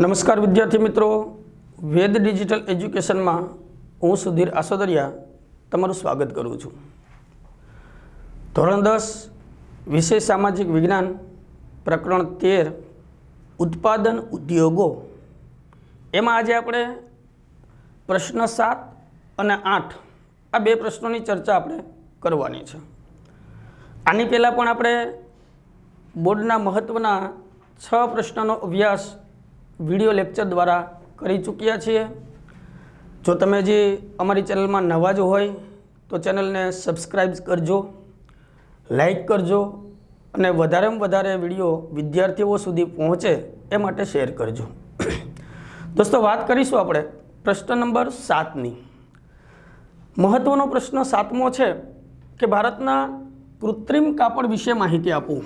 નમસ્કાર વિદ્યાર્થી મિત્રો, વેદ ડિજિટલ એજ્યુકેશનમાં હું સુધીર આસોદરિયા તમારું સ્વાગત કરું છું। ધોરણ 10 વિષય સામાજિક વિજ્ઞાન પ્રકરણ 13 ઉત્પાદન ઉદ્યોગો એમાં આજે આપણે પ્રશ્ન 7 અને 8 આ બે પ્રશ્નોની ચર્ચા આપણે કરવાની છે। આની પહેલાં પણ આપણે બોર્ડના મહત્ત્વના 6 પ્રશ્નોનો અભ્યાસ વિડિયો લેક્ચર द्वारा કરી ચૂક્યા છીએ। જો તમે જે અમારી ચેનલમાં નવા જ હોય તો ચેનલને સબસ્ક્રાઈબ કરજો, લાઈક કરજો અને વધારેમાં વધારે વિડીયો વિદ્યાર્થીઓ સુધી પહોંચે એ માટે શેર કરજો। દોસ્તો, વાત કરીશું આપણે પ્રશ્ન નંબર 7ની। મહત્વનો પ્રશ્ન 7મો છે કે ભારતના કૃત્રિમ કાપડ વિશે માહિતી આપો।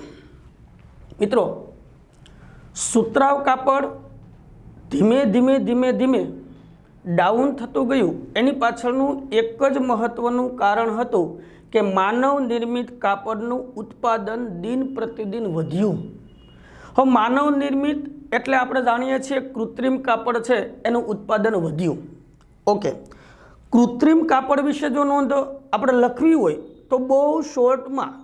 મિત્રો, સુતરાઉ કાપડ ધીમે ધીમે ધીમે ધીમે ડાઉન થતું ગયું એની પાછળનું એક જ મહત્વનું કારણ હતું કે માનવ નિર્મિત કાપડનું ઉત્પાદન દિન પ્રતિદિન વધ્યું। હવે માનવ નિર્મિત એટલે આપણે જાણીએ છીએ કૃત્રિમ કાપડ છે એનું ઉત્પાદન વધ્યું। ઓકે, કૃત્રિમ કાપડ વિશે જો નોંધ આપણે લખવી હોય તો બહુ શોર્ટમાં,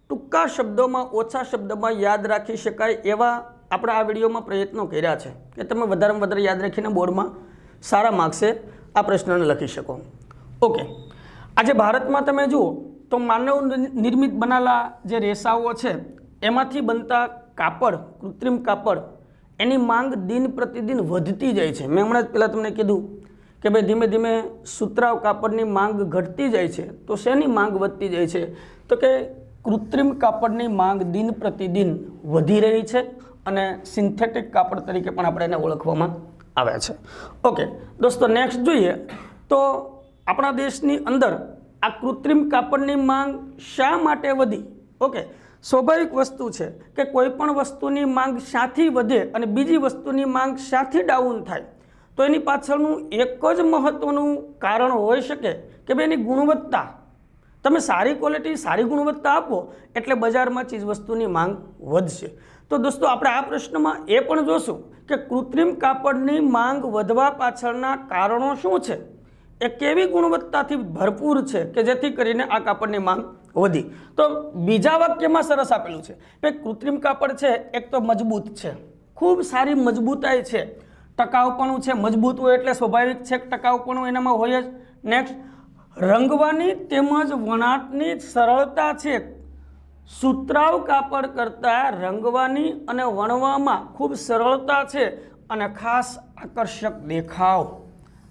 ટૂંકા શબ્દોમાં, ઓછા શબ્દમાં યાદ રાખી શકાય એવા આપણે આ વિડીયોમાં પ્રયત્નો કર્યા છે કે તમે વધારેમાં વધારે યાદ રાખીને બોર્ડમાં સારા માર્ક્સે આ પ્રશ્નને લખી શકો। ઓકે, આજે ભારતમાં તમે જુઓ તો માનવ નિર્મિત બનેલા જે રેસાઓ છે એમાંથી બનતા કાપડ, કૃત્રિમ કાપડ, એની માંગ દિન પ્રતિદિન વધતી જાય છે। મેં હમણાં જ પહેલાં તમને કીધું કે ભાઈ ધીમે ધીમે સુતરાઉ કાપડની માંગ ઘટતી જાય છે તો શેની માંગ વધતી જાય છે? તો કે કૃત્રિમ કાપડની માંગ દિન પ્રતિદિન વધી રહી છે અને સિન્થેટિક કાપડ તરીકે પણ આપણે એને ઓળખવામાં આવે છે। ઓકે દોસ્તો, નેક્સ્ટ જોઈએ તો આપણા દેશની અંદર આ કૃત્રિમ કાપડની માંગ શા માટે વધી? ઓકે, સ્વાભાવિક વસ્તુ છે કે કોઈ પણ વસ્તુની માંગ શાથી વધે અને બીજી વસ્તુની માંગ શાથી ડાઉન થાય તો એની પાછળનું એક જ મહત્વનું કારણ હોઈ શકે કે ભાઈ એની ગુણવત્તા। તમે સારી ક્વોલિટી, સારી ગુણવત્તા આપો એટલે બજારમાં ચીજવસ્તુની માંગ વધશે। તો દોસ્તો, આપણે આ પ્રશ્નમાં એ પણ જોશું કે કૃત્રિમ કાપડની માંગ વધવા પાછળના કારણો શું છે, એ કેવી ગુણવત્તાથી ભરપૂર છે કે જેથી કરીને આ કાપડની માંગ વધી। તો બીજા વાક્યમાં સરસ આપેલું છે કે કૃત્રિમ કાપડ છે એક તો મજબૂત છે, ખૂબ સારી મજબૂતાઈ છે, ટકાઉપણું છે। મજબૂત હોય એટલે સ્વાભાવિક છે કે ટકાઉપણું એનામાં હોય જ। નેક્સ્ટ, રંગવાની તેમજ વણાટની સરળતા છે। સુતરાઉ કાપડ કરતાં રંગવાની અને વણવામાં ખૂબ સરળતા છે અને ખાસ આકર્ષક દેખાવ,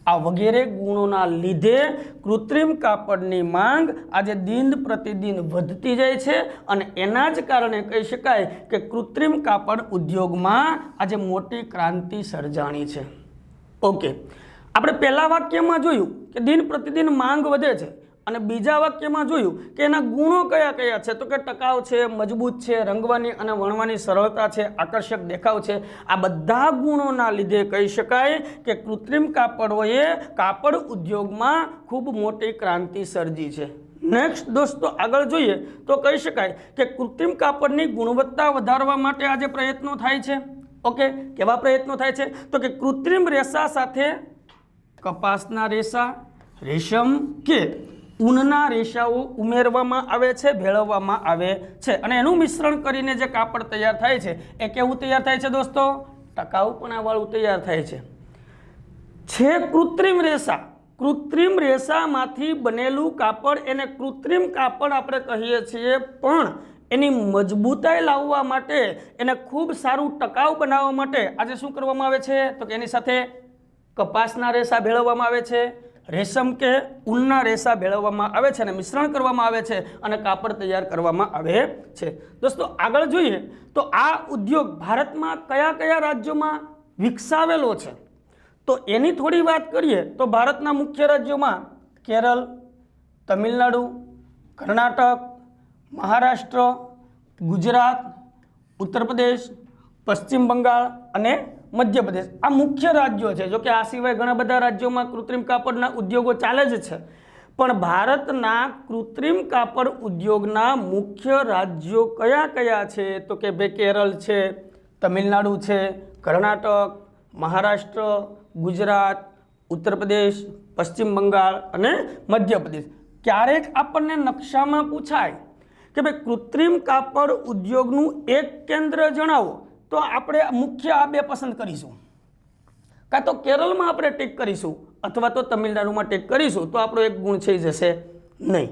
આ વગેરે ગુણોના લીધે કૃત્રિમ કાપડની માંગ આજે દિન પ્રતિદિન વધતી જાય છે અને એના જ કારણે કહી શકાય કે કૃત્રિમ કાપડ ઉદ્યોગમાં આજે મોટી ક્રાંતિ સર્જાણી છે। ઓકે, આપણે પહેલા વાક્યમાં જોયું કે દિન પ્રતિદિન માંગ વધે છે અને બીજા વાક્યમાં જોયું કે એના ગુણો કયા કયા છે, તો કે ટકાઉ છે, મજબૂત છે, રંગવાની અને વણવાની સરળતા છે, આકર્ષક દેખાવ છે। આ બધા ગુણોના લીધે કહી શકાય કે કૃત્રિમ કાપડોએ કાપડ ઉદ્યોગમાં ખૂબ મોટી ક્રાંતિ સર્જી છે। નેક્સ્ટ દોસ્તો, આગળ જોઈએ તો કહી શકાય કે કૃત્રિમ કાપડની ગુણવત્તા વધારવા માટે આજે પ્રયત્નો થાય છે। ઓકે, કેવા પ્રયત્નો થાય છે? તો કે કૃત્રિમ રેસા સાથે કપાસના રેસા, રેશમ કે ઊનના રેસાઓ ઉમેરવામાં આવે છે, ભેળવવામાં આવે છે અને એનું મિશ્રણ કરીને જે કાપડ તૈયાર થાય છે એ કેવું તૈયાર થાય છે દોસ્તો? ટકાઉપણાવાળું તૈયાર થાય છે। કૃત્રિમ રેસા, કૃત્રિમ રેસામાંથી બનેલું કાપડ એને કૃત્રિમ કાપડ આપણે કહીએ છીએ, પણ એની મજબૂતાઈ લાવવા માટે, એને ખૂબ સારું ટકાઉ બનાવવા માટે આજે શું કરવામાં આવે છે? તો કે એની સાથે કપાસના રેસા ભેળવવામાં આવે છે, રેશમ કે ઊનના રેસા ભેળવવામાં આવે છે અને મિશ્રણ કરવામાં આવે છે અને કાપડ તૈયાર કરવામાં આવે છે। દોસ્તો, આગળ જોઈએ તો આ ઉદ્યોગ ભારતમાં કયા કયા રાજ્યોમાં વિકસાવેલો છે તો એની થોડી વાત કરીએ તો ભારતના મુખ્ય રાજ્યોમાં કેરળ, તમિલનાડુ, કર્ણાટક, મહારાષ્ટ્ર, ગુજરાત, ઉત્તર પ્રદેશ, પશ્ચિમ બંગાળ અને મધ્યપ્રદેશ આ મુખ્ય રાજ્યો છે। જો કે આ સિવાય ઘણા બધા રાજ્યોમાં કૃત્રિમ કાપડના ઉદ્યોગો ચાલે જ છે, પણ ભારતના કૃત્રિમ કાપડ ઉદ્યોગના મુખ્ય રાજ્યો કયા કયા છે? તો કે ભાઈ કેરળ છે, તમિલનાડુ છે, કર્ણાટક, મહારાષ્ટ્ર, ગુજરાત, ઉત્તર પ્રદેશ, પશ્ચિમ બંગાળ અને મધ્યપ્રદેશ. ક્યારેક આપણને નકશામાં પૂછાય કે ભાઈ કૃત્રિમ કાપડ ઉદ્યોગનું એક કેન્દ્ર જણાવો, તો આપણે મુખ્ય આ બે પસંદ કરીશું. કાં તો કેરળમાં આપણે ટીક કરીશું અથવા તો તમિલનાડુમાં ટીક કરીશું, તો આપણો એક ગુણ છે જશે નહીં.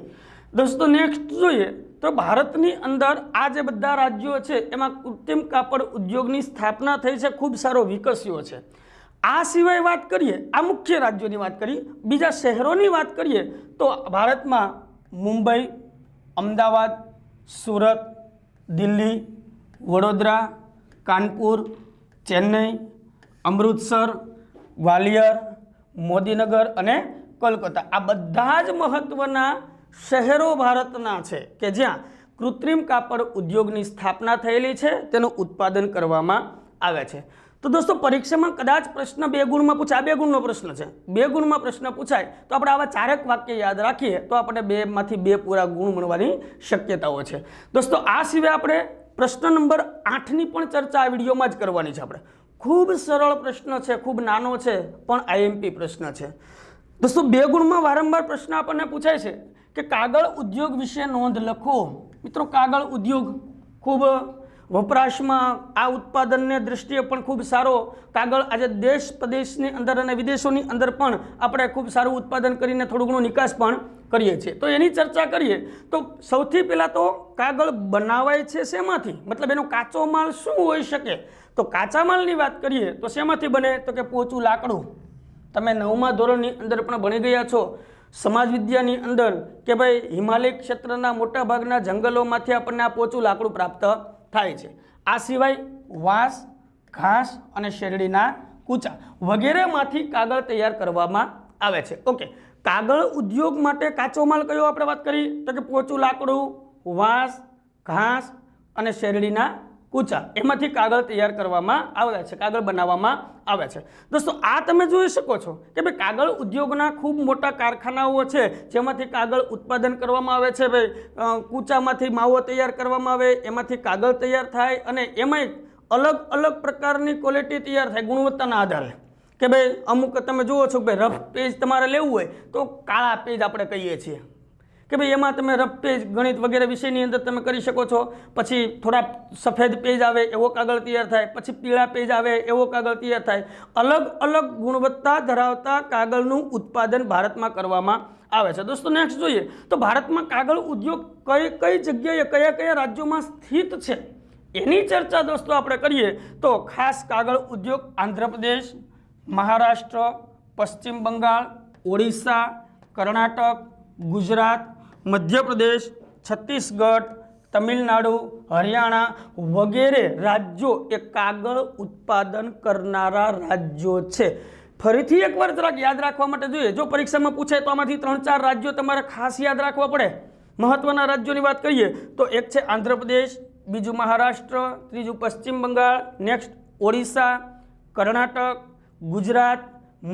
દોસ્તો નેક્સ્ટ જોઈએ તો ભારતની અંદર આ જે બધા રાજ્યો છે એમાં કૃત્રિમ કાપડ ઉદ્યોગની સ્થાપના થઈ છે, ખૂબ સારો વિકસ્યો છે. આ સિવાય વાત કરીએ, આ મુખ્ય રાજ્યોની વાત કરીએ, બીજા શહેરોની વાત કરીએ તો ભારતમાં મુંબઈ, અમદાવાદ, સુરત, દિલ્હી, વડોદરા, કાનપુર, ચેન્નઈ, અમૃતસર, ગ્વાલિયર, મોદીનગર અને કોલકાતા, આ બધા જ મહત્વના શહેરો ભારતના છે કે જ્યાં કૃત્રિમ કાપડ ઉદ્યોગની સ્થાપના થયેલી છે, તેનું ઉત્પાદન કરવામાં આવે છે. તો દોસ્તો પરીક્ષામાં કદાચ પ્રશ્ન 2 ગુણમાં પૂછાય, 2 ગુણનો પ્રશ્ન છે, 2 ગુણમાં પ્રશ્ન પૂછાય તો આપણે આવા 4 વાક્ય યાદ રાખીએ તો આપણે 2 માંથી 2 પૂરા ગુણ મળવાની શક્યતાઓ છે. દોસ્તો આ સિવાય આપણે પ્રશ્ન નંબર 8ની પણ ચર્ચા આ વિડીયોમાં જ કરવાની છે. આપણે ખૂબ સરળ પ્રશ્ન છે, ખૂબ નાનો છે, પણ આઈએમપી પ્રશ્ન છે. દોસ્તો 2 ગુણમાં વારંવાર પ્રશ્ન આપણને પૂછાય છે કે કાગળ ઉદ્યોગ વિશે નોંધ લખો. મિત્રો કાગળ ઉદ્યોગ ખૂબ વપરાશમાં, આ ઉત્પાદનને દૃષ્ટિએ પણ ખૂબ સારો. કાગળ આજે દેશ પ્રદેશની અંદર અને વિદેશોની અંદર પણ આપણે ખૂબ સારું ઉત્પાદન કરીને થોડું ઘણું નિકાસ પણ કરીએ છીએ. તો એની ચર્ચા કરીએ તો સૌથી પહેલાં તો કાગળ બનાવાય છે શેમાંથી, મતલબ એનો કાચો માલ શું હોઈ શકે. તો કાચા માલની વાત કરીએ તો શેમાંથી બને, તો કે પોચું લાકડું. તમે 9મા ધોરણની અંદર પણ ભણી ગયા છો સમાજ વિદ્યાની અંદર કે ભાઈ હિમાલય ક્ષેત્રના મોટા ભાગના જંગલોમાંથી આપણને આ પોચું લાકડું પ્રાપ્ત થાય છે. આ સિવાય વાંસ, ઘાસ અને શેરડીના કૂચા વગેરેમાંથી કાગળ તૈયાર કરવામાં આવે છે. ઓકે, કાગળ ઉદ્યોગ માટે કાચો માલ કયો આપણે વાત કરી, તો કે પોચું લાકડું, વાંસ, ઘાસ અને શેરડીના કૂચા, એમાંથી કાગળ તૈયાર કરવામાં આવે છે, કાગળ બનાવવામાં આવે છે. દોસ્તો આ તમે જોઈ શકો છો કે ભાઈ કાગળ ઉદ્યોગના ખૂબ મોટા કારખાનાઓ છે જેમાંથી કાગળ ઉત્પાદન કરવામાં આવે છે. ભાઈ કૂચામાંથી માવો તૈયાર કરવામાં આવે, એમાંથી કાગળ તૈયાર થાય અને એમાંય અલગ અલગ પ્રકારની ક્વોલિટી તૈયાર થાય ગુણવત્તાના આધારે. કે ભાઈ અમુક તમે જુઓ છો કે ભાઈ રફ પેજ તમારે લેવું હોય તો કાળા પેજ આપણે કહીએ છીએ કે ભાઈ એમાં તમે રફ પેજ ગણિત વગેરે વિષયની અંદર તમે કરી શકો છો. પછી થોડા સફેદ પેજ આવે એવો કાગળ તૈયાર થાય, પછી પીળા પેજ આવે એવો કાગળ તૈયાર થાય. અલગ અલગ ગુણવત્તા ધરાવતા કાગળનું ઉત્પાદન ભારતમાં કરવામાં આવે છે. દોસ્તો નેક્સ્ટ જોઈએ તો ભારતમાં કાગળ ઉદ્યોગ કઈ કઈ જગ્યાએ કયા કયા રાજ્યોમાં સ્થિત છે એની ચર્ચા દોસ્તો આપણે કરીએ તો ખાસ કાગળ ઉદ્યોગ આંધ્રપ્રદેશ, મહારાષ્ટ્ર, પશ્ચિમ બંગાળ, ઓડિશા, કર્ણાટક, ગુજરાત, મધ્યપ્રદેશ, છત્તીસગઢ, તમિલનાડુ, હરિયાણા વગેરે રાજ્યો એ કાગળ ઉત્પાદન કરનારા રાજ્યો છે. ફરીથી એકવાર જરાક યાદ રાખવા માટે જોઈએ, જો પરીક્ષામાં પૂછાય તો આમાંથી 3-4 રાજ્યો તમારે ખાસ યાદ રાખવા પડે. મહત્વના રાજ્યોની વાત કરીએ તો એક છે આંધ્રપ્રદેશ, બીજું મહારાષ્ટ્ર, ત્રીજું પશ્ચિમ બંગાળ, નેક્સ્ટ ઓડિશા, કર્ણાટક, ગુજરાત,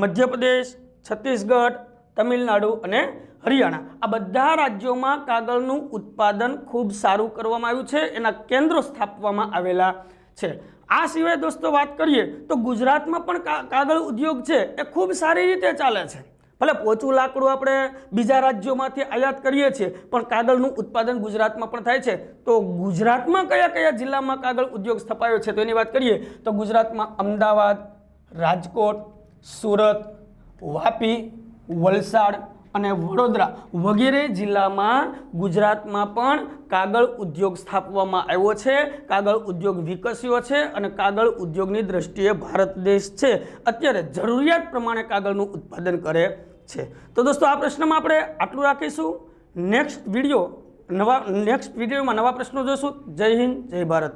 મધ્યપ્રદેશ, છત્તીસગઢ, તમિલનાડુ અને હરિયાણા. આ બધા રાજ્યોમાં કાગળનું ઉત્પાદન ખૂબ સારું કરવામાં આવ્યું છે, એના કેન્દ્રો સ્થાપવામાં આવેલા છે. આ સિવાય દોસ્તો વાત કરીએ તો ગુજરાતમાં પણ કાગળ ઉદ્યોગ છે એ ખૂબ સારી રીતે ચાલે છે. ભલે પોચું લાકડું આપણે બીજા રાજ્યોમાંથી આયાત કરીએ છીએ પણ કાગળનું ઉત્પાદન ગુજરાતમાં પણ થાય છે. તો ગુજરાતમાં કયા કયા જિલ્લામાં કાગળ ઉદ્યોગ સ્થપાયો છે તો એની વાત કરીએ તો ગુજરાતમાં અમદાવાદ, રાજકોટ, સુરત, વાપી, વલસાડ અને વડોદરા વગેરે જિલ્લામાં ગુજરાતમાં પણ કાગળ ઉદ્યોગ સ્થાપવામાં આવ્યો છે. કાગળ ઉદ્યોગ વિકસ્યો છે અને કાગળ ઉદ્યોગની દ્રષ્ટિએ ભારત દેશ છે અત્યારે જરૂરિયાત પ્રમાણે કાગળનું ઉત્પાદન કરે છે. તો દોસ્તો આ પ્રશ્નમાં આપણે આટલું રાખીશું. નેક્સ્ટ વિડીયોમાં નવા પ્રશ્નો જોઈશું. જય હિન્દ, જય ભારત.